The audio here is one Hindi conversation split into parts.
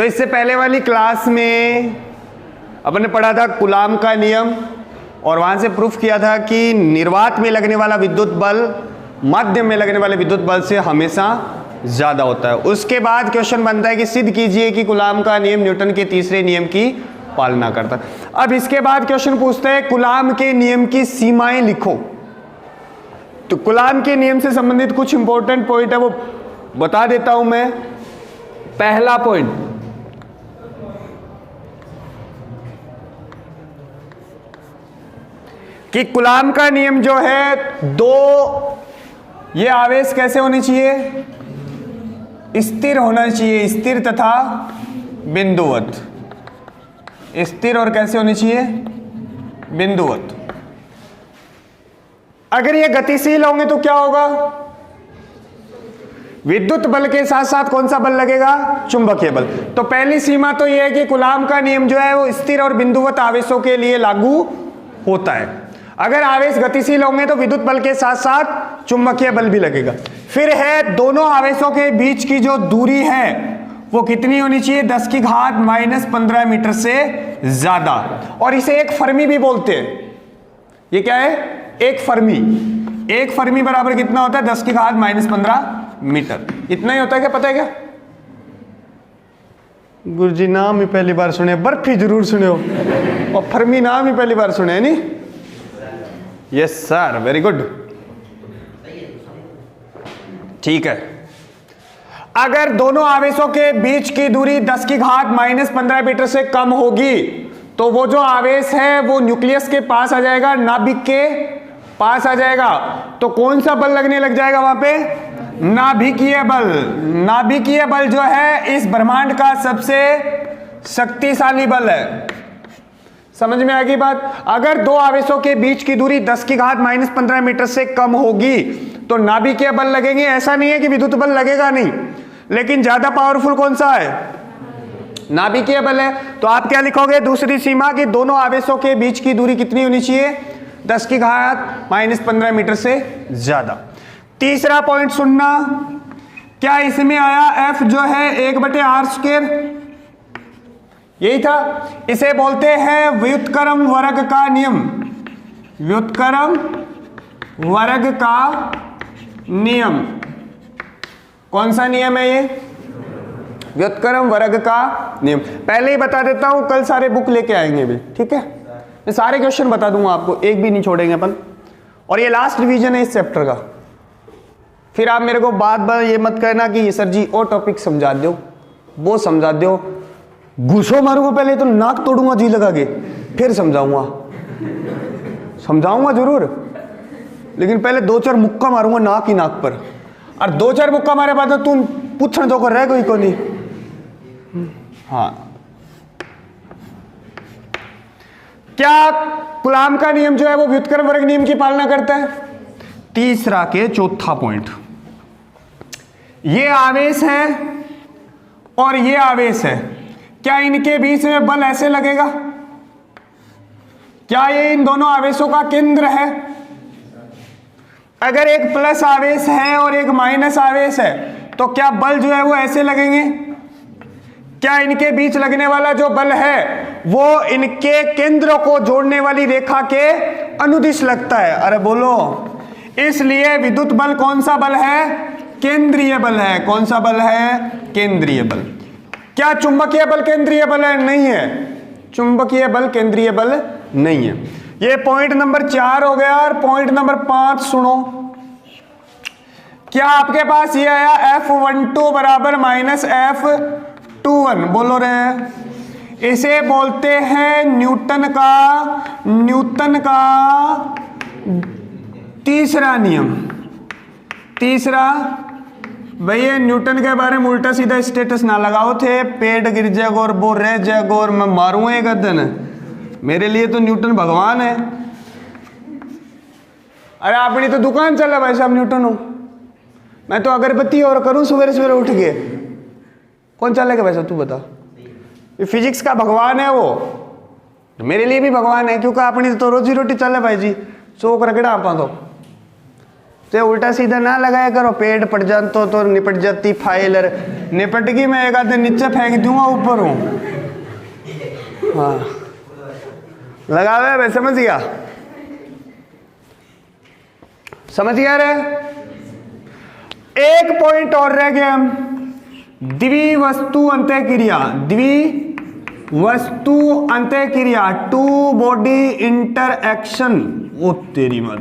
तो इससे पहले वाली क्लास में अपन ने पढ़ा था कूलाम का नियम और वहां से प्रूफ किया था कि निर्वात में लगने वाला विद्युत बल माध्यम में लगने वाले विद्युत बल से हमेशा ज्यादा होता है। उसके बाद क्वेश्चन बनता है कि सिद्ध कीजिए कि कूलाम का नियम न्यूटन के तीसरे नियम की पालना करता है। अब इसके बाद क्वेश्चन पूछते हैं कूलाम के नियम की सीमाएं लिखो। तो कूलाम के नियम से संबंधित कुछ इंपॉर्टेंट पॉइंट है वो बता देता हूं मैं। पहला पॉइंट, कि कूलाम का नियम जो है दो, ये आवेश कैसे होने चाहिए, स्थिर होना चाहिए, स्थिर तथा बिंदुवत। स्थिर और कैसे होनी चाहिए, बिंदुवत। अगर ये गतिशील होंगे तो क्या होगा, विद्युत बल के साथ साथ कौन सा बल लगेगा, चुंबकीय बल। तो पहली सीमा तो यह है कि कूलाम का नियम जो है वो स्थिर और बिंदुवत आवेशों के लिए लागू होता है। अगर आवेश गतिशील होंगे तो विद्युत बल के साथ साथ चुंबकीय बल भी लगेगा। फिर है दोनों आवेशों के बीच की जो दूरी है वो कितनी होनी चाहिए, 10 की घात -15 मीटर से ज्यादा। और इसे एक फर्मी भी बोलते हैं। ये क्या है, एक फर्मी। एक फर्मी बराबर कितना होता है, 10 की घात -15 मीटर। इतना ही होता है क्या, पता है क्या? गुरुजी नाम ही पहली बार सुने, बर्फी जरूर सुने हो और फर्मी नाम ही पहली बार सुने है नहीं? यस सर, वेरी गुड, ठीक है। अगर दोनों आवेशों के बीच की दूरी 10 की घात -15 मीटर से कम होगी तो वो जो आवेश है वो न्यूक्लियस के पास आ जाएगा, नाभिक के पास आ जाएगा। तो कौन सा बल लगने लग जाएगा वहां पे, नाभिकीय बल। नाभिकीय बल जो है इस ब्रह्मांड का सबसे शक्तिशाली बल है। समझ में आएगी बात? अगर दो आवेशों के बीच की दूरी 10 की घात -15 मीटर से कम होगी तो नाभिकीय बल लगेंगे। ऐसा नहीं है कि विद्युत बल लगेगा नहीं, लेकिन ज्यादा पावरफुल कौन सा है, नाभिकीय बल है। तो आप क्या लिखोगे, दूसरी सीमा कि दोनों आवेशों के बीच की दूरी कितनी होनी चाहिए, 10 की घात -15 मीटर से ज्यादा। तीसरा पॉइंट सुनना, क्या इसमें आया F जो है 1/r², यही था। इसे बोलते हैं व्युत्क्रम वर्ग का नियम। व्युत्क्रम वर्ग का नियम। कौन सा नियम है ये, व्युत्क्रम वर्ग का नियम। पहले ही बता देता हूं, कल सारे बुक लेके आएंगे भी, ठीक है? मैं सारे क्वेश्चन बता दूंगा आपको, एक भी नहीं छोड़ेंगे अपन। और ये लास्ट रिवीजन है इस चैप्टर का। फिर आप मेरे को बात ये मत कहना कि सर जी वो टॉपिक समझा दो, वो समझा दो। घुसो मारूंगा पहले तो नाक तोड़ूंगा जी लगा के, फिर समझाऊंगा। समझाऊंगा जरूर, लेकिन पहले 2-4 मुक्का मारूंगा नाक ही नाक पर। और 2-4 मुक्का मारे बाद तो तुम पूछने तो कर रहे कोई को नहीं। हाँ, क्या कूलाम का नियम जो है वो व्युत्क्रम वर्ग नियम की पालना करता है? तीसरा के चौथा पॉइंट, ये आवेश है और ये आवेश है, क्या इनके बीच में बल ऐसे लगेगा? क्या ये इन दोनों आवेशों का केंद्र है? अगर एक प्लस आवेश है और एक माइनस आवेश है तो क्या बल जो है वो ऐसे लगेंगे? क्या इनके बीच लगने वाला जो बल है वो इनके केंद्र को जोड़ने वाली रेखा के अनुदिश लगता है? अरे बोलो। इसलिए विद्युत बल कौन सा बल है, केंद्रीय बल है। कौन सा बल है, केंद्रीय बल। क्या चुंबकीय बल केंद्रीय बल है? नहीं है, चुंबकीय बल केंद्रीय बल नहीं है। ये पॉइंट नंबर 4 हो गया। और पॉइंट नंबर 5 सुनो, क्या आपके पास ये आया F12 बराबर -F21, बोलो रे। इसे बोलते हैं न्यूटन का तीसरा नियम। तीसरा, भैया न्यूटन के बारे में उल्टा सीधा स्टेटस ना लगाओ थे, पेड़ गिर जाएगा और वो रह जाएगा और मैं मारूंगा एक दिन। मेरे लिए तो न्यूटन भगवान है। अरे अपनी तो दुकान चला भाई साहब, न्यूटन हो। मैं तो अगरबत्ती और करूं सवेरे सवेरे उठ के, कौन चलेगा भाई साहब तू बता? ये फिजिक्स का भगवान है वो, तो मेरे लिए भी भगवान है, क्योंकि अपनी तो रोजी रोटी चले भाई जी। चौक रगड़ा आप तो उल्टा सीधा ना लगाया करो, पेड़ पड़ जाते तो निपट जाती फाइल। निपटगी मैं एक आधे नीचे फेंक दूंगा, ऊपर हूं। हाँ लगा हुआ है, समझ गया? समझ गया रे? एक पॉइंट और रह गया, हम द्विवस्तु अंतःक्रिया। द्विवस्तु अंतःक्रिया, टू बॉडी इंटरएक्शन। ओ तेरी माँ,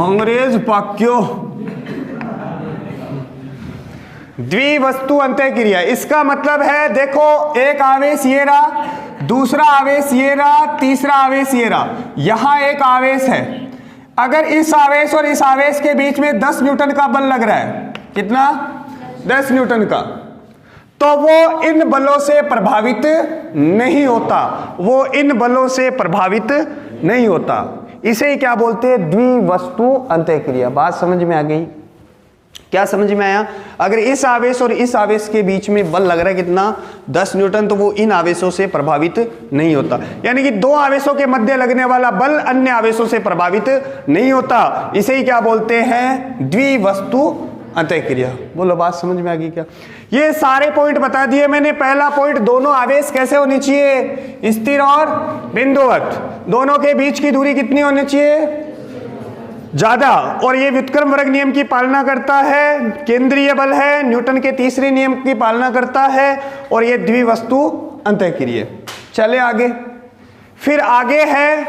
अंग्रेज पाक्यो। द्विवस्तु अंतःक्रिया, इसका मतलब है देखो, एक आवेश ये रहा, दूसरा आवेश ये रहा, तीसरा आवेश ये रहा। यहां एक आवेश है, अगर इस आवेश और इस आवेश के बीच में 10 न्यूटन का बल लग रहा है, कितना? 10 न्यूटन का, तो वो इन बलों से प्रभावित नहीं होता, वो इन बलों से प्रभावित नहीं होता। इसे क्या बोलते हैं? द्विवस्तु अंतःक्रिया। बात समझ में आ गई? क्या समझ में आया? अगर इस आवेश और इस आवेश के बीच में बल लग रहा है कितना? 10 न्यूटन, तो वो इन आवेशों से प्रभावित नहीं होता। यानी कि दो आवेशों के मध्य लगने वाला बल अन्य आवेशों से प्रभावित नहीं होता। इसे ही क्या बोलते हैं? द्विवस्तु अंतःक्रिया। बोलो, बात समझ में आ गई क्या? ये सारे पॉइंट बता दिए मैंने। पहला पॉइंट, दोनों आवेश कैसे होनी चाहिए? स्थिर और बिंदुवत। दोनों के बीच की दूरी कितनी होनी चाहिए? ज्यादा। और ये व्युत्क्रम वर्ग नियम की पालना करता है, केंद्रीय बल है, न्यूटन के तीसरे नियम की पालना करता है, और ये द्विवस्तु अंतःक्रिया। चले आगे। फिर आगे है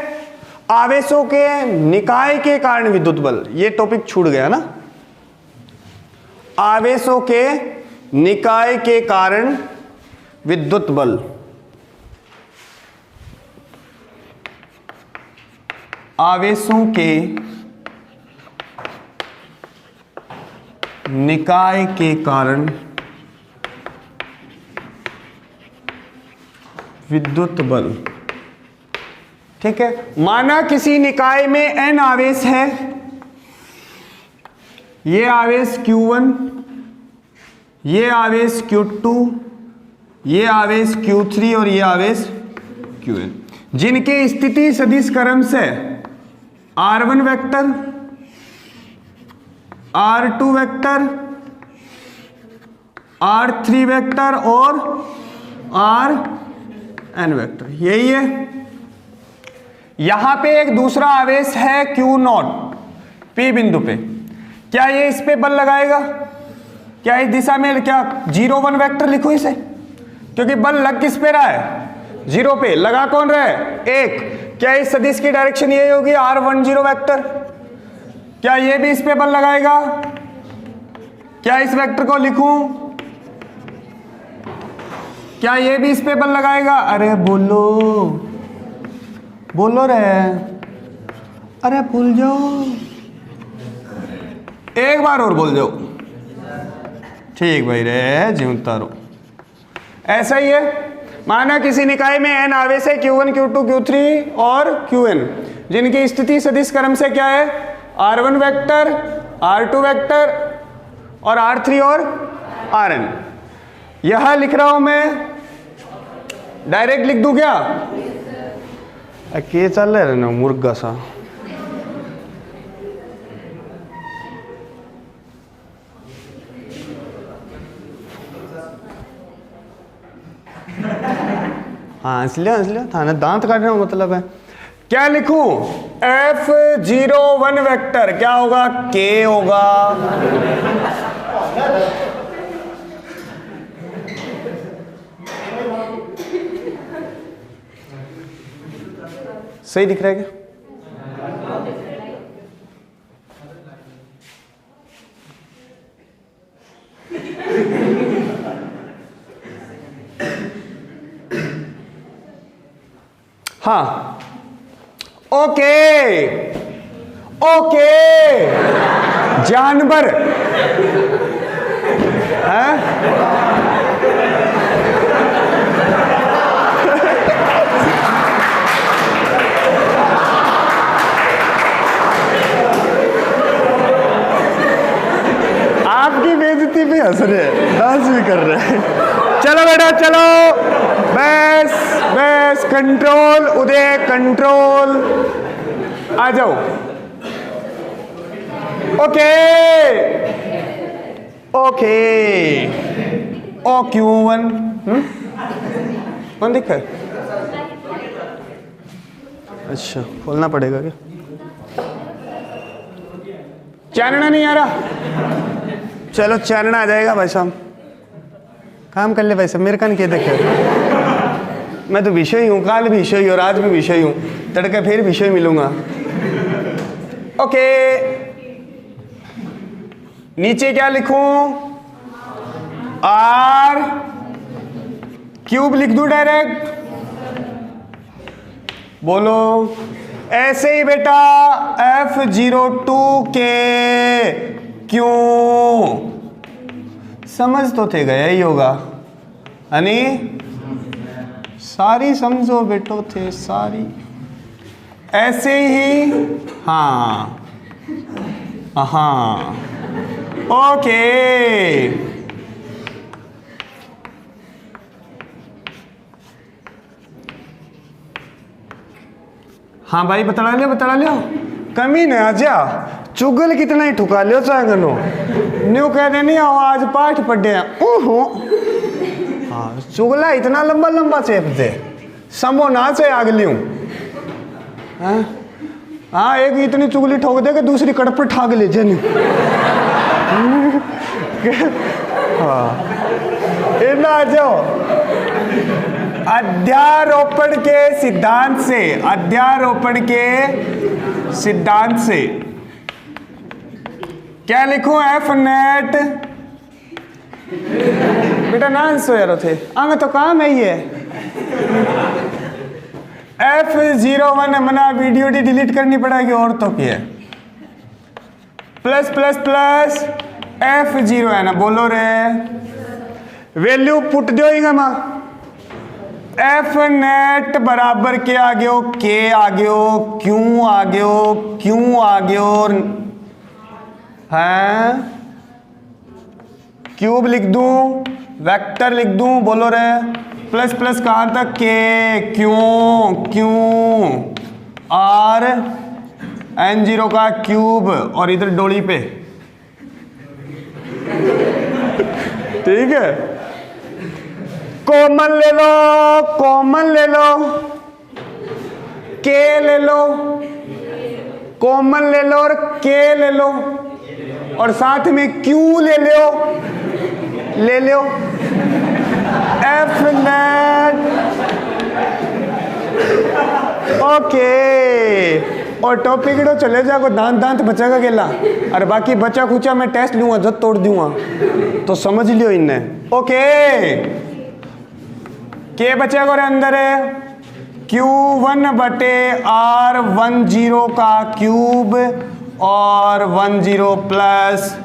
आवेशों के निकाय के कारण विद्युत बल। ये टॉपिक छूट गया ना? आवेशों के निकाय के कारण विद्युत बल। आवेशों के निकाय के कारण विद्युत बल। ठीक है, माना किसी निकाय में n आवेश है, ये आवेश Q1, ये आवेश Q2, ये आवेश Q3 और ये आवेश Qn, जिनके स्थिति सदिश क्रम से R1 vector, R2 vector, R3 vector और Rn वेक्टर, यही है। यहां पे एक दूसरा आवेश है Q0 P बिंदु पे। क्या ये इस पे बल लगाएगा? क्या इस दिशा में? क्या 0 1 वेक्टर लिखो इसे, क्योंकि बल लग किस पे रहा है? 0 पे। लगा कौन रहा है? 1। क्या इस सदिश की डायरेक्शन यही होगी? R10 vector. क्या ये भी इस पे बल लगाएगा? क्या इस वेक्टर को लिखूं? क्या ये भी इस पे बल लगाएगा? अरे बोलो, बोलो रे, अरे भूल जाओ, एक बार और बोल जाओ। ठीक भाई रे, जी उतारो। ऐसा ही है। माना किसी निकाय में n आवेश है, Q1, Q2, Q3 और Qn, जिनकी स्थिति सदिश क्रम से क्या है? R1 वेक्टर, R2 वेक्टर और R3 और Rn। यह लिख रहा हूं मैं, डायरेक्ट लिख दूं क्या? क्या चल रहा है ना मुर्गा सा? हाँ इसलिए थाने दांत काट रहा हूं, मतलब है। क्या लिखूं? F01 वेक्टर क्या होगा? K होगा। सही दिख रहा है क्या? हाँ, ओके ओके, जानवर है? आपकी बेइज्जती पे हंस रहे हैं, डांस भी कर रहे हैं। चलो बेटा चलो, बस बस, कंट्रोल उदय, कंट्रोल। आ जाओ। ओके ओके, OQ1 कौन दिखा है? अच्छा खोलना पड़ेगा क्या? चानना नहीं आ रहा? चलो चानना आ जाएगा भाई साहब, काम कर ले भाई साहब, मेरे कान के देखे। मैं तो विषय हूँ, काल भी विषय और आज भी विषय हूँ, तड़के फिर विषय मिलूंगा। ओके नीचे क्या लिखूं? R क्यूब लिख दूं डायरेक्ट? बोलो ऐसे ही बेटा F02 के क्यों, समझ तो थे गया ही होगा हनी, सारी समझो बेटो थे सारी, ऐसे ही। हाँ हाँ ओके हाँ भाई बता लियो कमी न आ जा, चुगल कितना ही ठुका लियो चागनो न्यू कह देनी आओ आज पाठ पढ़े ओहो। हाँ चुगला इतना लंबा लंबा चेप दे समो ना से आग लियूं। हाँ एक इतनी चुगली ठोक दे कि दूसरी कड़प पर ठाक ले जन। हाँ इतना आ जाओ। अध्यारोपण के सिद्धांत से, अध्यारोपण के सिद्धांत से क्या लिखूं? F नेट बेटा ना सो यारो थे मैं तो काम है ये F01 मना वीडियो डिलीट करनी पड़ेगी और तो क्या प्लस प्लस प्लस F0 है ना, बोलो रे वैल्यू पुट दो मां। F नेट बराबर के आ गयो, के आ गयो, क्यों आ गयो, क्यों आ गयो है, क्यूब लिख दूं, वेक्टर लिख दूं, बोलो रे प्लस प्लस कहां तक? के क्यों क्यों R N0 का क्यूब और इधर डोली पे ठीक है। कॉमन ले लो, कॉमन ले लो, के ले लो, कॉमन ले लो और के ले लो और साथ में क्यू ले लो, ले लो F नेट ओके। और टॉपिक तो चले जाएगा, दांत दांत बचेगा गेला और बाकी बचा खुचा मैं टेस्ट लूंगा, जब तोड़ दूंगा तो समझ लियो इनने। ओके के बचेगा और अंदर है Q1 बटे R10 का क्यूब और 10 प्लस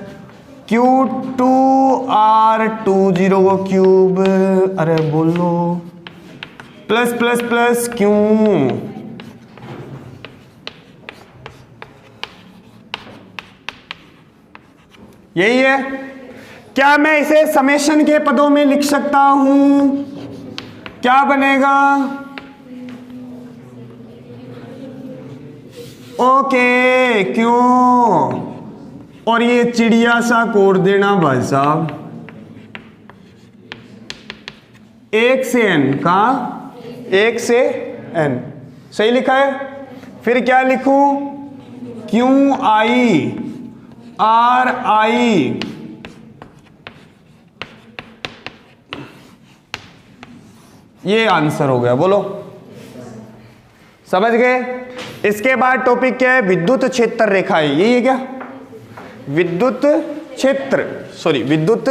Q2 R20 को क्यूब, अरे बोलो प्लस प्लस प्लस क्यों, यही है। क्या मैं इसे समेशन के पदों में लिख सकता हूं? क्या बनेगा? ओके क्यों, और ये चिड़िया सा कोड देना भाई साहब, 1 से n का 1 से n सही लिखा है। फिर क्या लिखूं? क्यों आई आर आई ये आंसर हो गया, बोलो समझ गए। इसके बाद टॉपिक क्या है? विद्युत क्षेत्र रेखाएं, यही है क्या? विद्युत क्षेत्र, सॉरी विद्युत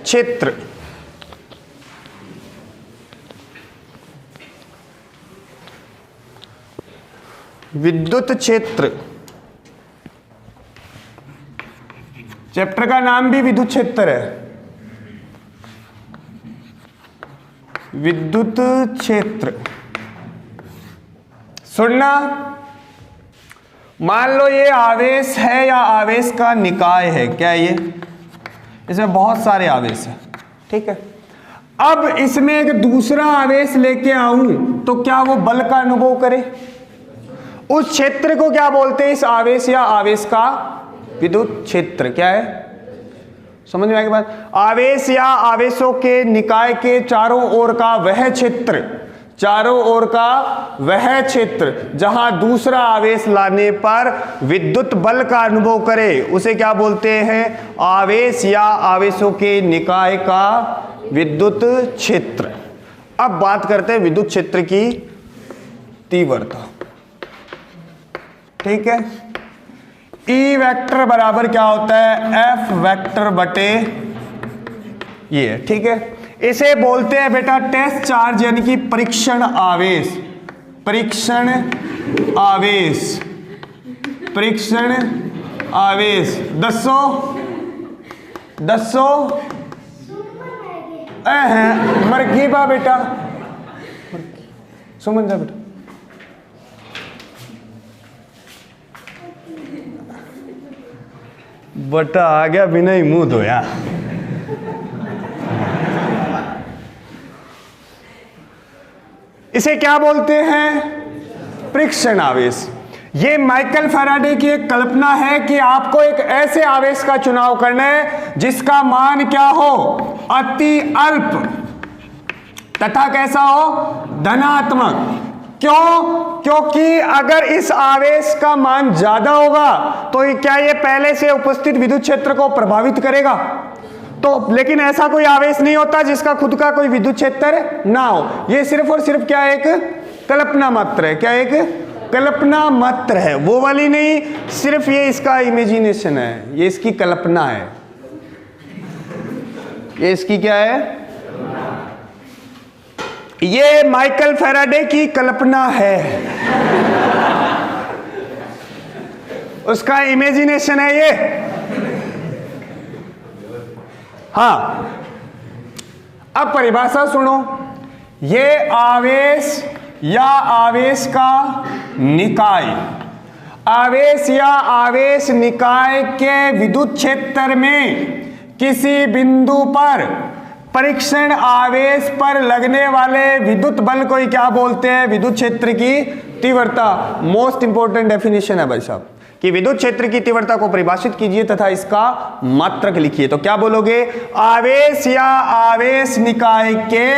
क्षेत्र। विद्युत क्षेत्र चैप्टर का नाम भी विद्युत क्षेत्र है। विद्युत क्षेत्र सुनना, मान लो ये आवेश है या आवेश का निकाय है, क्या है ये? इसमें बहुत सारे आवेश हैं, ठीक है। अब इसमें एक दूसरा आवेश लेके आऊं तो क्या वो बल का अनुभव करे? उस क्षेत्र को क्या बोलते हैं? इस आवेश या आवेश का विद्युत क्षेत्र क्या है? समझ में आएगी बात? आवेश या आवेशों के निकाय के चारों ओर का वह क्षेत्र, चारों ओर का वह क्षेत्र जहां दूसरा आवेश लाने पर विद्युत बल का अनुभव करे उसे क्या बोलते हैं? आवेश या आवेशों के निकाय का विद्युत क्षेत्र। अब बात करते हैं विद्युत क्षेत्र की तीव्रता। ठीक है, E वेक्टर बराबर क्या होता है? F वेक्टर बटे ये। ठीक है, इसे बोलते हैं बेटा टेस्ट चार्ज यानी कि परीक्षण आवेश। परीक्षण आवेश, परीक्षण आवेश। 10 मर गई बा बेटा, सुमन जा बेटा। बटा आ गया बिना ही मुंह धोया। इसे क्या बोलते हैं? परीक्षण आवेश। ये माइकल फैराडे की एक कल्पना है कि आपको एक ऐसे आवेश का चुनाव करना है जिसका मान क्या हो? अति अल्प तथा कैसा हो? धनात्मक। क्यों? क्योंकि अगर इस आवेश का मान ज्यादा होगा तो क्या ये पहले से उपस्थित विद्युत क्षेत्र को प्रभावित करेगा? तो लेकिन ऐसा कोई आवेश नहीं होता जिसका खुद का कोई विद्युत क्षेत्र ना हो। ये सिर्फ और सिर्फ क्या एक कल्पना मात्र है। क्या एक कल्पना मात्र है, वो वाली नहीं, सिर्फ ये इसका इमेजिनेशन है, ये इसकी कल्पना है। ये इसकी क्या है? ये माइकल फैराडे की कल्पना है, उसका इमेजिनेशन है ये। हाँ, अब परिभाषा सुनो। ये आवेश या आवेश का निकाय, आवेश या आवेश निकाय के विद्युत क्षेत्र में किसी बिंदु पर परीक्षण आवेश पर लगने वाले विद्युत बल को ही क्या बोलते हैं? विद्युत क्षेत्र की तीव्रता। मोस्ट इंपोर्टेंट डेफिनेशन है भाई साहब कि विद्युत क्षेत्र की तीव्रता को परिभाषित कीजिए तथा इसका मात्रक लिखिए। तो क्या बोलोगे? आवेश या आवेश निकाय के,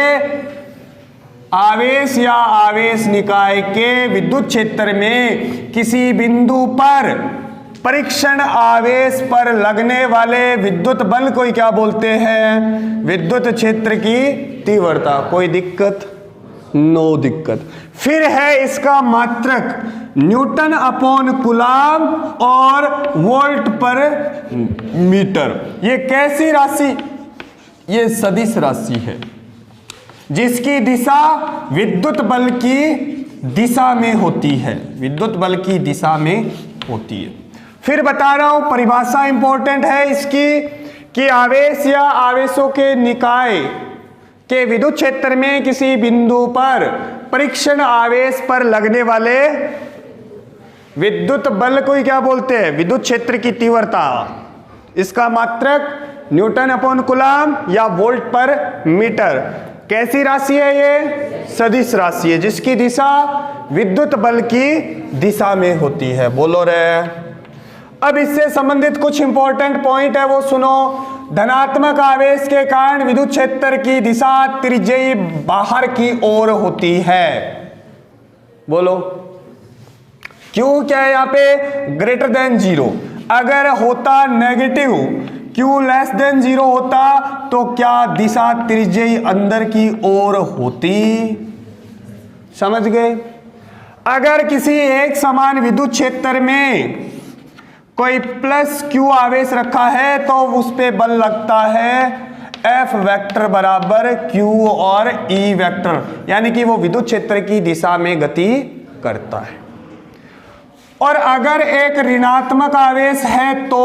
आवेश या आवेश निकाय के विद्युत क्षेत्र में किसी बिंदु पर परीक्षण आवेश पर लगने वाले विद्युत बल को क्या बोलते हैं? विद्युत क्षेत्र की तीव्रता। कोई दिक्कत? नो दिक्कत। फिर है इसका मात्रक न्यूटन अपॉन कूलम और वोल्ट पर मीटर। ये कैसी राशि? ये सदिश राशि है जिसकी दिशा विद्युत बल की दिशा में होती है, विद्युत बल की दिशा में होती है। फिर बता रहा हूं, परिभाषा इंपॉर्टेंट है इसकी कि आवेश या आवेशों के निकाय के विद्युत क्षेत्र में किसी बिंदु पर परीक्षण आवेश पर लगने वाले विद्युत बल को ही क्या बोलते हैं? विद्युत क्षेत्र की तीव्रता। इसका मात्रक न्यूटन अपॉन कूलम या वोल्ट पर मीटर। कैसी राशि है ये? सदिश राशि है जिसकी दिशा विद्युत बल की दिशा में होती है। बोलो रे। अब इससे संबंधित कुछ इंपॉर्टेंट पॉइंट है वो सुनो। धनात्मक आवेश के कारण विद्युत क्षेत्र की दिशा त्रिज्यीय बाहर की ओर होती है। बोलो क्यों? क्या है यहाँ पे? Greater than zero. अगर होता negative, Q less than zero होता तो क्या दिशा त्रिज्यीय अंदर की ओर होती? समझ गए? अगर किसी एक समान विद्युत क्षेत्र में कोई प्लस Q आवेश रखा है तो उस पे बल लगता है F वेक्टर बराबर Q और E वेक्टर, यानी कि वो विद्युत क्षेत्र की दिशा में गति करता है। और अगर एक ऋणात्मक आवेश है तो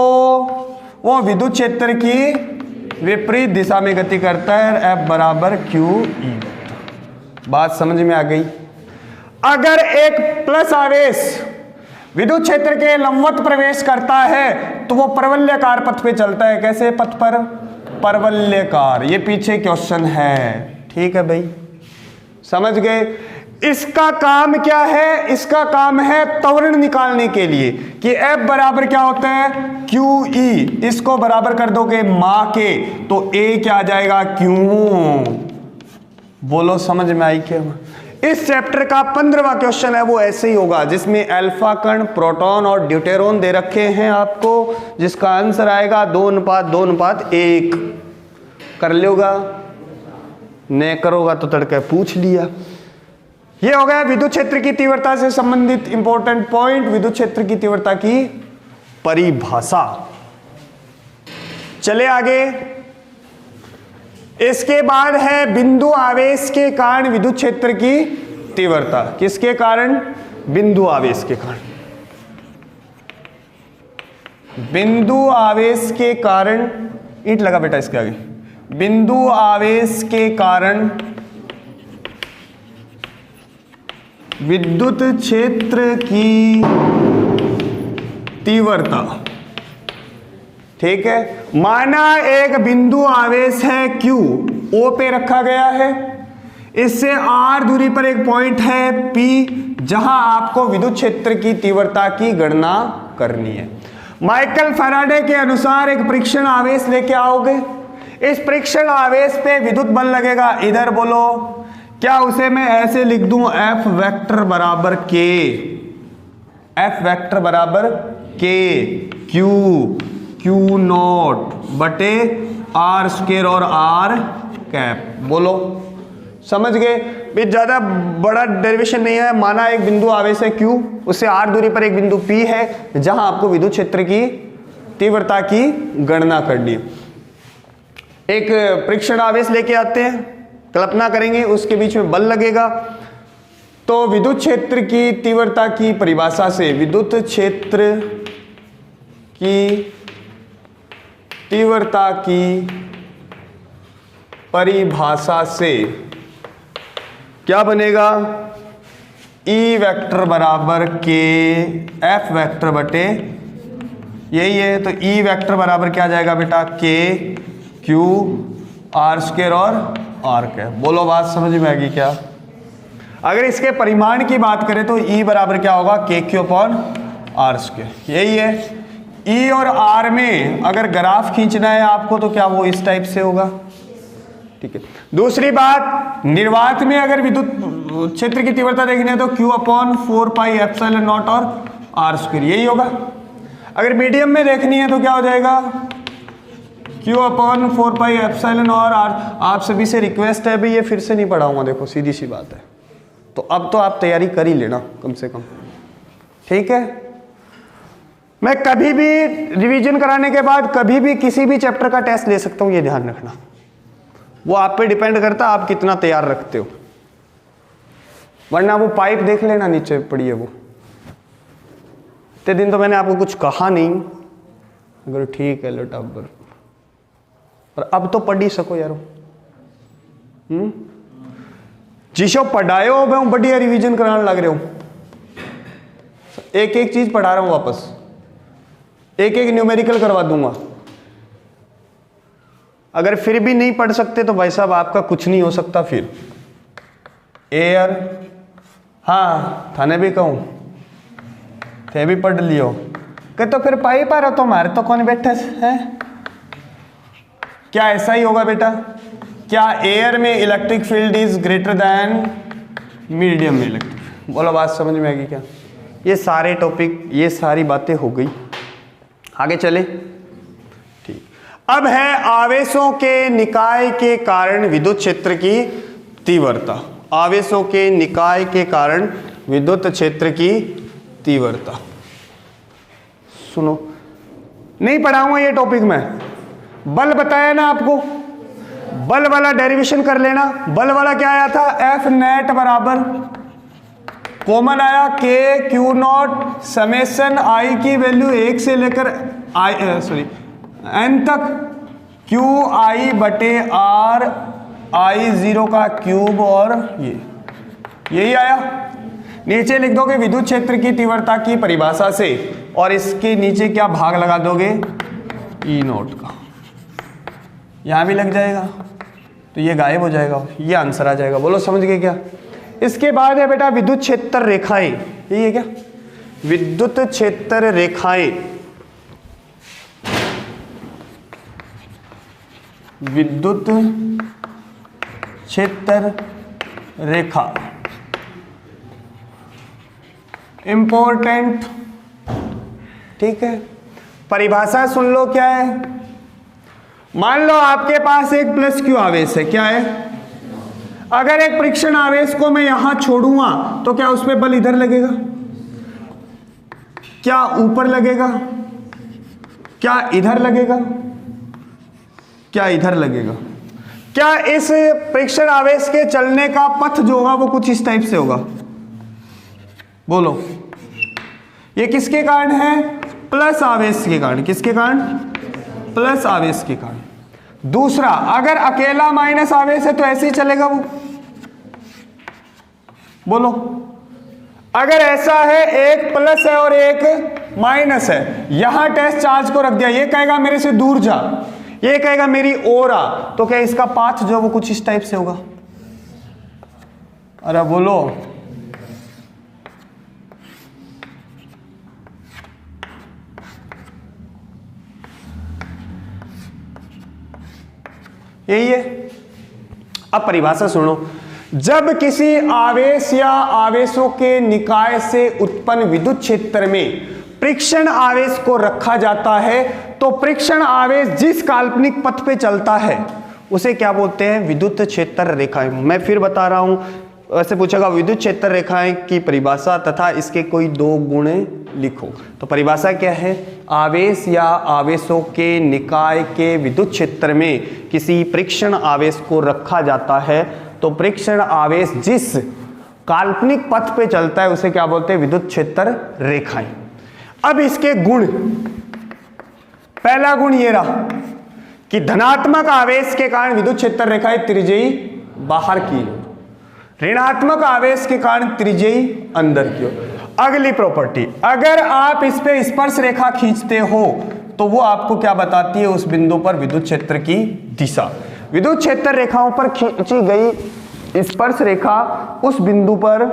वो विद्युत क्षेत्र की विपरीत दिशा में गति करता है, F बराबर Q E। बात समझ में आ गई? अगर एक प्लस आवेश विद्युत क्षेत्र के लंबवत प्रवेश करता है तो वो परवलयाकार पथ पे चलता है। कैसे पथ पर? परवलयाकार। ये पीछे क्वेश्चन है, ठीक है भाई, समझ गए? इसका काम क्या है? इसका काम है त्वरण निकालने के लिए कि F बराबर क्या होता है? QE। इसको बराबर कर दोगे मां के तो A क्या आ जाएगा? Q। बोलो समझ में आई क्या? इस चैप्टर का 15वां क्वेश्चन है वो ऐसे ही होगा, जिसमें अल्फा कण, प्रोटॉन और ड्यूटेरॉन दे रखे हैं आपको, जिसका आंसर आएगा 2:2:1। कर लोगा, नहीं करोगा तो तड़के पूछ लिया। ये हो गया विद्युत क्षेत्र की तीव्रता से संबंधित इंपॉर्टेंट पॉइंट, विद्युत क्षेत्र की तीव्रता की परिभाषा। चले आगे, इसके बाद है बिंदु आवेश के कारण विद्युत क्षेत्र की तीव्रता। किसके कारण? बिंदु आवेश के कारण। बिंदु आवेश के कारण, ईंट लगा बेटा इसके आगे। बिंदु आवेश के कारण विद्युत क्षेत्र की तीव्रता। ठीक है, माना एक बिंदु आवेश है Q, O पे रखा गया है, इससे R दूरी पर एक पॉइंट है P, जहां आपको विद्युत क्षेत्र की तीव्रता की गणना करनी है। माइकल फैराडे के अनुसार एक परीक्षण आवेश लेके आओगे, इस परीक्षण आवेश पे विद्युत बल लगेगा। इधर बोलो, क्या उसे मैं ऐसे लिख दूं? F वेक्टर बराबर K, F वेक्टर बराबर K Q नॉट बटे R² और R कैप। बोलो समझ गए? भी ज्यादा बड़ा डेरिवेशन नहीं है। माना एक बिंदु आवेश है Q, उससे R दूरी पर एक बिंदु P है, जहां आपको विद्युत क्षेत्र की तीव्रता की गणना करनी है। एक परीक्षण आवेश लेके आते हैं, कल्पना करेंगे उसके बीच में बल लगेगा, तो विद्युत क्षेत्र की तीव्रता की परिभाषा से, विद्युत क्षेत्र की तीव्रता की परिभाषा से क्या बनेगा? E वेक्टर बराबर K F वेक्टर बटे, यही है, तो E वेक्टर बराबर क्या जाएगा बेटा? K Q R² और R कैप। बोलो बात समझ में आएगी क्या? अगर इसके परिमाण की बात करें तो E बराबर क्या होगा? KQ/R²। यही है। E और R में अगर ग्राफ खींचना है आपको तो क्या वो इस टाइप से होगा। ठीक है। दूसरी बात, निर्वात में अगर विद्युत क्षेत्र की तीव्रता देखनी है तो Q/4πε0 और R², यही होगा। अगर मीडियम में देखनी है तो क्या हो जाएगा? Q/4πε और R। आप सभी से रिक्वेस्ट है भी, ये फिर से नहीं पढ़ाऊंगा, देखो सीधी सी बात है, तो अब तो आप तैयारी कर ही लेना कम से कम। ठीक है, मैं कभी भी रिवीजन कराने के बाद कभी भी किसी भी चैप्टर का टेस्ट ले सकता हूं, ये ध्यान रखना। वो आप पे डिपेंड करता है आप कितना तैयार रखते हो, वरना वो पाइप देख लेना नीचे पड़ी है वो। इतने दिन तो मैंने आपको कुछ कहा नहीं, अगर ठीक है लटा पर, और अब तो पढ़ ही सको यारो। जिसो पढ़ायो मैं बढ़िया रिवीजन कराने लग रहे हो, एक एक चीज पढ़ा रहा हूं वापस, एक एक न्यूमेरिकल करवा दूंगा। अगर फिर भी नहीं पढ़ सकते तो भाई साहब आपका कुछ नहीं हो सकता फिर। एयर, हाँ थाने भी कहूं, थे भी पढ़ लियो कि तो फिर पाई पा रहा तो हमारे तो कौन बैठे हैं? क्या ऐसा ही होगा बेटा? क्या एयर में electric field is greater than medium में इलेक्ट्रिक? बोलो बात समझ में आएगी क्या? ये सारे टॉपिक, ये सारी बातें हो गई, आगे चले। ठीक, अब है आवेशों के निकाय के कारण विद्युत क्षेत्र की तीव्रता। आवेशों के निकाय के कारण विद्युत क्षेत्र की तीव्रता। सुनो, नहीं पढ़ाऊंगा ये टॉपिक में। बल बताया ना आपको, बल वाला डेरिवेशन कर लेना। बल वाला क्या आया था? F नेट बराबर कॉमन आया K Q not summation I की वैल्यू 1 से लेकर N तक Q I बटे R I0 का क्यूब, और यही आया। नीचे लिख दोगे विद्युत क्षेत्र की तीव्रता की परिभाषा से, और इसके नीचे क्या भाग लगा दोगे? E नॉट का। यहां भी लग जाएगा तो ये गायब हो जाएगा, ये आंसर आ जाएगा। बोलो समझ गए क्या? इसके बाद है बेटा विद्युत क्षेत्र रेखाएं, यही है क्या, विद्युत क्षेत्र रेखाएं, विद्युत क्षेत्र रेखा इंपॉर्टेंट, ठीक है। परिभाषा सुन लो क्या है। मान लो आपके पास एक प्लस क्यू आवेश है, क्या है, अगर एक परीक्षण आवेश को मैं यहां छोड़ूंगा तो क्या उस पर बल इधर लगेगा, क्या ऊपर लगेगा, क्या इधर लगेगा, क्या इधर लगेगा। क्या इस परीक्षण आवेश के चलने का पथ जो होगा वो कुछ इस टाइप से होगा, बोलो। ये किसके कारण है, प्लस आवेश के कारण, किसके कारण, प्लस आवेश के कारण। दूसरा, अगर अकेला माइनस आवेश है तो ऐसे ही चलेगा वो, बोलो। अगर ऐसा है, एक प्लस है और एक माइनस है, यहां टेस्ट चार्ज को रख दिया, ये कहेगा मेरे से दूर जा, ये कहेगा मेरी ओर आ, तो क्या इसका पाथ जो वो कुछ इस टाइप से होगा। अरे बोलो, यही है। अब परिभाषा सुनो, जब किसी आवेश या आवेशों के निकाय से उत्पन्न विद्युत क्षेत्र में परीक्षण आवेश को रखा जाता है तो परीक्षण आवेश जिस काल्पनिक पथ पे चलता है उसे क्या बोलते हैं, विद्युत क्षेत्र रेखाएं। मैं फिर बता रहा हूं, ऐसे पूछेगा विद्युत क्षेत्र रेखाएं की परिभाषा तथा इसके कोई दो गुण लिखो। तो परिभाषा क्या है, आवेश या आवेशों के निकाय के विद्युत क्षेत्र में किसी परीक्षण आवेश को रखा जाता है तो परीक्षण आवेश जिस काल्पनिक पथ पे चलता है उसे क्या बोलते हैं, विद्युत क्षेत्र रेखाएं। अब इसके गुण, पहला गुण ये रहा कि धनात्मक आवेश के कारण विद्युत क्षेत्र रेखाएं त्रिज्यी बाहर की ओर, ऋणात्मक आवेश के कारण त्रिज्यी अंदर की ओर। अगली प्रॉपर्टी, अगर आप इस पे स्पर्श रेखा खींचते हो तो वो आपको क्या बताती है, उस बिंदु पर विद्युत क्षेत्र की दिशा। विद्युत क्षेत्र रेखाओं पर खींची गई स्पर्श रेखा उस बिंदु पर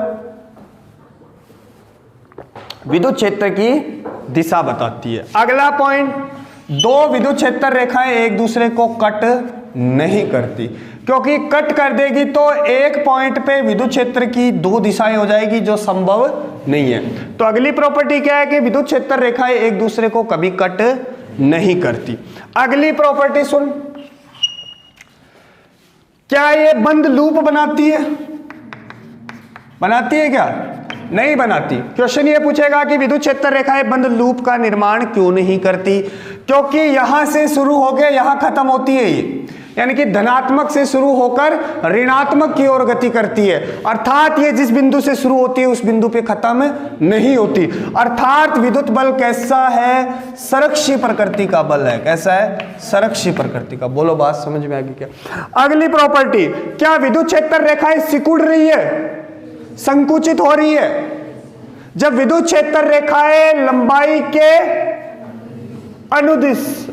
विद्युत क्षेत्र की दिशा बताती है। अगला पॉइंट, दो विद्युत क्षेत्र रेखाएं एक दूसरे को कट नहीं करती, क्योंकि कट कर देगी तो एक पॉइंट पे विद्युत क्षेत्र की दो दिशाएं हो जाएगी जो संभव नहीं है। तो अगली प्रॉपर्टी क्या है कि विद्युत क्षेत्र रेखाएं एक दूसरे को कभी कट नहीं करती। अगली प्रॉपर्टी सुन, क्या ये बंद लूप बनाती है, बनाती है क्या, नहीं बनाती। क्वेश्चन ये पूछेगा कि विद्युत क्षेत्र रेखाएं बंद लूप का निर्माण क्यों नहीं करती, क्योंकि यहां से शुरू होकर यहां खत्म होती है ये, यानी कि धनात्मक से शुरू होकर ऋणात्मक की ओर गति करती है। अर्थात ये जिस बिंदु से शुरू होती है उस बिंदु पे खत्म नहीं होती। अर्थात विद्युत बल कैसा है, संरक्षी प्रकृति का बल है। कैसा है, संरक्षी प्रकृति का। बोलो बात समझ में आ गई क्या। अगली प्रॉपर्टी, क्या विद्युत क्षेत्र रेखाएं सिकुड़ रही है, संकुचित हो रही है। जब विद्युत क्षेत्र रेखाएं लंबाई के अनुदिश,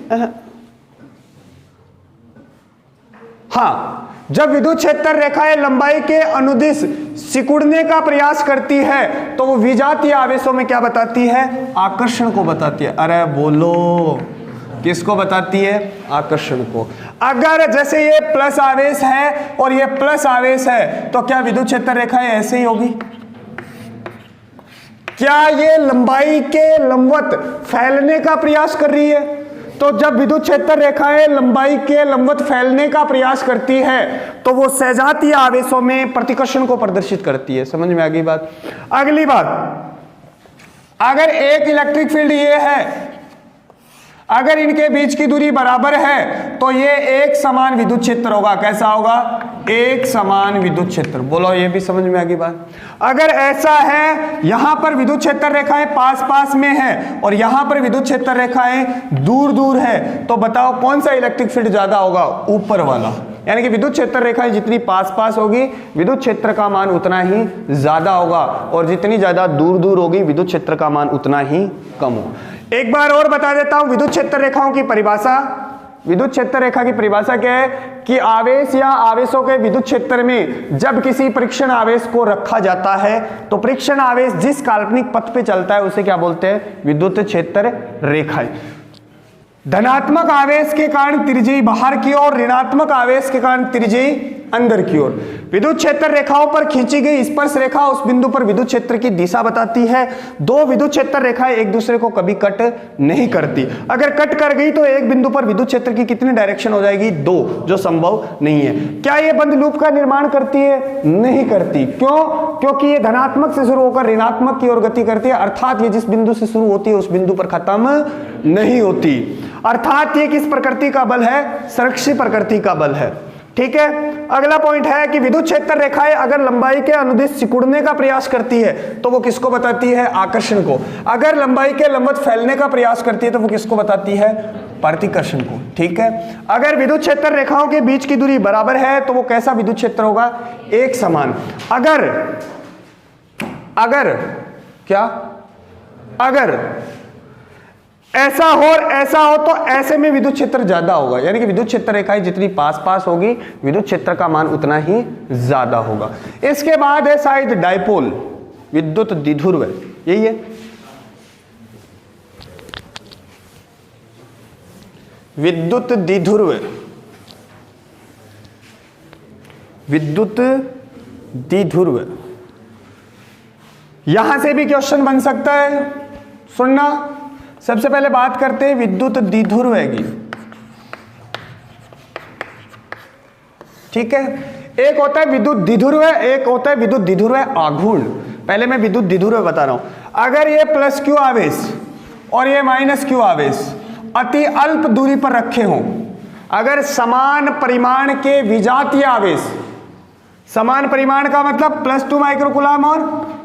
हाँ, जब विद्युत क्षेत्र रेखाएं लंबाई के अनुदिश सिकुड़ने का प्रयास करती है तो वो विजातीय आवेशों में क्या बताती है, आकर्षण को बताती है। अरे बोलो, किसको बताती है, आकर्षण को। अगर जैसे ये प्लस आवेश है और ये प्लस आवेश है तो क्या विद्युत क्षेत्र रेखाएं ऐसे ही होगी, क्या ये लंबाई के लंबवत फैलने का प्रयास कर रही है। तो जब विद्युत क्षेत्र रेखाएं लंबाई के लंबवत फैलने का प्रयास करती है तो वो सजातीय आवेशों में प्रतिकर्षण को प्रदर्शित करती है। समझ में आ गई बात। अगली बात, अगर एक इलेक्ट्रिक फील्ड ये है, अगर इनके बीच की दूरी बराबर है तो ये एक समान विद्युत क्षेत्र होगा। कैसा होगा, एक समान विद्युत क्षेत्र। बोलो, ये भी समझ में आ गई बात। अगर ऐसा है, यहां पर विद्युत क्षेत्र रेखाएं पास पास में है और यहां पर विद्युत क्षेत्र रेखाएं दूर दूर है, तो बताओ कौन सा इलेक्ट्रिक फील्ड ज्यादा होगा, ऊपर वाला। यानी कि विद्युत क्षेत्र रेखाएं जितनी पास पास होगी विद्युत क्षेत्र का मान उतना ही ज्यादा होगा, और जितनी ज्यादा दूर दूर होगी विद्युत क्षेत्र का मान उतना ही कम हो। एक बार और बता देता हूं विद्युत क्षेत्र रेखाओं की परिभाषा। विद्युत क्षेत्र रेखा की परिभाषा क्या है कि आवेश या आवेशों के विद्युत क्षेत्र में जब किसी परीक्षण आवेश को रखा जाता है तो परीक्षण आवेश जिस काल्पनिक पथ पे चलता है उसे क्या बोलते हैं, विद्युत क्षेत्र रेखा। धनात्मक आवेश के कारण त्रिज्यी बाहर की ओर, ऋणात्मक आवेश के कारण त्रिज्यी अंदर की ओर। विद्युत क्षेत्र रेखाओं पर खींची गई स्पर्श रेखा उस बिंदु पर विद्युत क्षेत्र की दिशा बताती है। दो विद्युत क्षेत्र रेखाएं एक दूसरे को कभी कट नहीं करती। अगर कट कर गई तो एक बिंदु पर विद्युत क्षेत्र की कितनी डायरेक्शन हो जाएगी, 2, जो संभव नहीं है। क्या ये बंद लूप का निर्माण करती है, नहीं करती। क्यों? क्योंकि ये धनात्मक से शुरू होकर ऋणात्मक की ओर गति करती है, अर्थात ये जिस बिंदु से शुरू होती है उस बिंदु पर खत्म नहीं होती। अर्थात ये किस प्रकृति का बल है, संरक्षित प्रकृति का बल है। ठीक है। अगला पॉइंट है कि विद्युत क्षेत्र रेखाएं अगर लंबाई के अनुदिश सिकुड़ने का प्रयास करती है तो वो किसको बताती है, आकर्षण को। अगर लंबाई के लंबवत फैलने का प्रयास करती है तो वो किसको बताती है, प्रतिकर्षण को। ठीक है। अगर विद्युत क्षेत्र रेखाओं के बीच की दूरी बराबर है तो वो कैसा विद्युत क्षेत्र होगा, एक समान। अगर ऐसा हो और ऐसा हो तो ऐसे में विद्युत क्षेत्र ज्यादा होगा, यानी कि विद्युत क्षेत्र रेखाएं जितनी पास पास होगी विद्युत क्षेत्र का मान उतना ही ज्यादा होगा। इसके बाद है शायद डायपोल, विद्युत द्विध्रुव, यही है विद्युत द्विध्रुव। विद्युत द्विध्रुव, यहां से भी क्वेश्चन बन सकता है, सुनना। सबसे पहले बात करते हैं विद्युत द्विध्रुव की। ठीक है। एक होता है विद्युत द्विध्रुव, एक होता है विद्युत द्विध्रुव आघूर्ण। पहले मैं विद्युत द्विध्रुव बता रहा हूं। अगर ये प्लस क्यू आवेश और ये माइनस क्यू आवेश अति अल्प दूरी पर रखे हों, अगर समान परिमाण के विजातीय आवेश, समान परिमाण का मतलब +2 माइक्रोकूलम और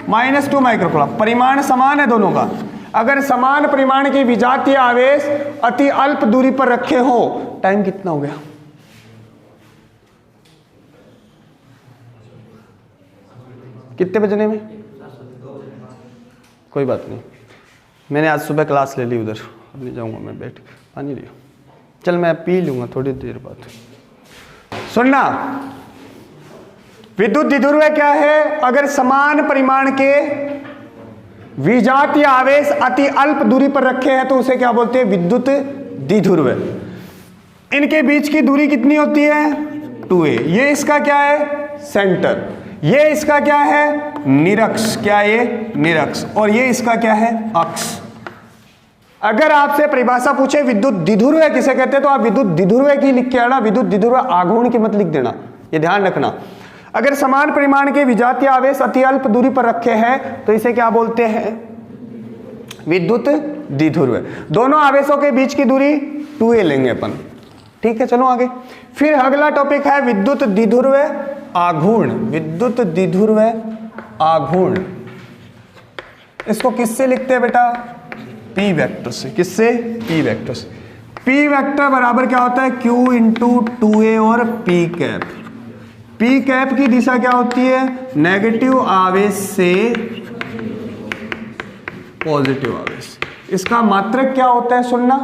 -2 माइक्रोकूलम, परिमाण समान है दोनों का। अगर समान परिमाण के विजातीय आवेश अति अल्प दूरी पर रखे हो, टाइम कितना हो गया, कितने बजने में, कोई बात नहीं, मैंने आज सुबह क्लास ले ली उधर, अब नहीं जाऊंगा मैं, बैठ पानी लियो, चल मैं पी लूंगा थोड़ी देर बाद। सुनना, विद्युत द्विध्रुव क्या है, अगर समान परिमाण के विजातीय आवेश अति अल्प दूरी पर रखे हैं तो उसे क्या बोलते हैं, विद्युत द्विध्रुव। इनके बीच की दूरी कितनी होती है, 2a। ये इसका क्या है, सेंटर। ये इसका क्या है, निरक्ष। क्या ये, निरक्ष। और ये इसका क्या है, अक्ष। अगर आपसे परिभाषा पूछे विद्युत द्विध्रुव किसे कहते हैं तो आप विद्युत द्विध्रुव की लिख के आना, विद्युत द्विध्रुव आघूर्ण की मत लिख देना, ये ध्यान रखना। अगर समान परिमाण के विजातीय आवेश अति अल्प दूरी पर रखे हैं तो इसे क्या बोलते हैं, विद्युत द्विध्रुव। दोनों आवेशों के बीच की दूरी 2a लेंगे अपन। ठीक है, चलो आगे। फिर अगला टॉपिक है विद्युत द्विध्रुव आघूर्ण। विद्युत द्विध्रुव आघूर्ण, इसको किससे लिखते हैं बेटा, P वेक्टर से। किससे, P वेक्टर से। P वेक्टर बराबर क्या होता है, Q × 2a और P कैप। P कैप की दिशा क्या होती है, नेगेटिव आवेश से पॉजिटिव आवेश। इसका मात्रक क्या होता है, सुनना,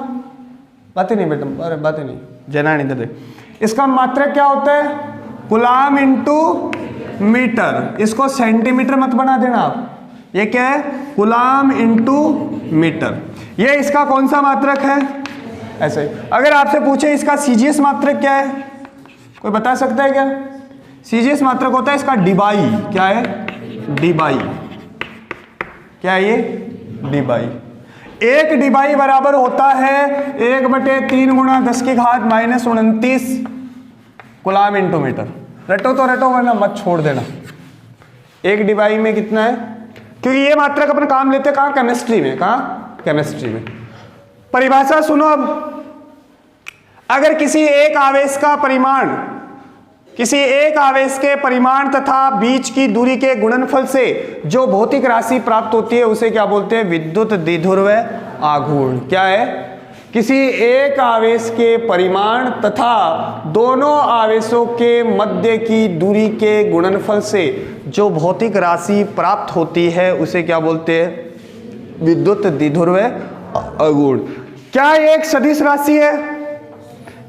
बातें नहीं बेटा, अरे बातें नहीं, जना नहीं दे। इसका मात्रक क्या होता है, कूलाम × मीटर। इसको सेंटीमीटर मत बना देना आप, ये क्या है, कूलाम × मीटर। ये इसका कौन सा मात्रक है, ऐसे। अगर आपसे पूछे इसका सीजीएस मात्रक क्या है, कोई बता सकता है क्या, सीजीएस मात्रक होता है इसका डिबाई। क्या है, डिबाई। क्या है ये, डिबाई। एक डिबाई बराबर होता है 1/3 × 10⁻−29 कूलाम × मीटर। रटो तो रटो वरना मत छोड़ देना। एक डिबाई में कितना है, क्योंकि ये मात्रक अपन काम लेते हैं कहाँ, केमिस्ट्री में। कहाँ, केमिस्ट्री में। परिभाषा सुनो अब। अगर किसी एक आवेश का परिमाण, किसी एक आवेश के परिमाण तथा बीच की दूरी के गुणनफल से जो भौतिक राशि प्राप्त होती है उसे क्या बोलते हैं, विद्युत द्विध्रुव आघूर्ण। क्या है, किसी एक आवेश के परिमाण तथा दोनों आवेशों के मध्य की दूरी के गुणनफल से जो भौतिक राशि प्राप्त होती है उसे क्या बोलते हैं, विद्युत द्विध्रुव आघूर्ण। क्या ये एक सदिश राशि है,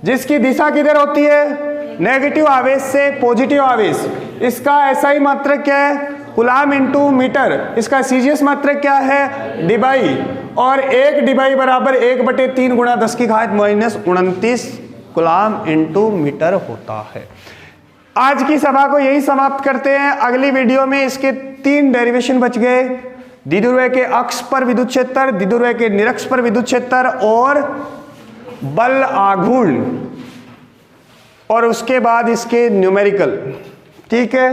जिसकी दिशा किधर होती है, नेगेटिव आवेश से पॉजिटिव आवेश। इसका एसआई मात्रक क्या है, कूलाम इंटू मीटर। इसका सीजीएस मात्रक क्या है, डिबाई। और 1 डिबाई बराबर 1/3 गुणा 10 की घात -29 कूलाम इंटू मीटर होता है। आज की सभा को यही समाप्त करते हैं। अगली वीडियो में इसके 3 डेरिवेशन बच गए, द्विध्रुव के अक्ष पर विद्युत क्षेत्र, द्विध्रुव के निरक्ष पर विद्युत क्षेत्र और बल आघूर्ण, और उसके बाद इसके न्यूमेरिकल। ठीक है।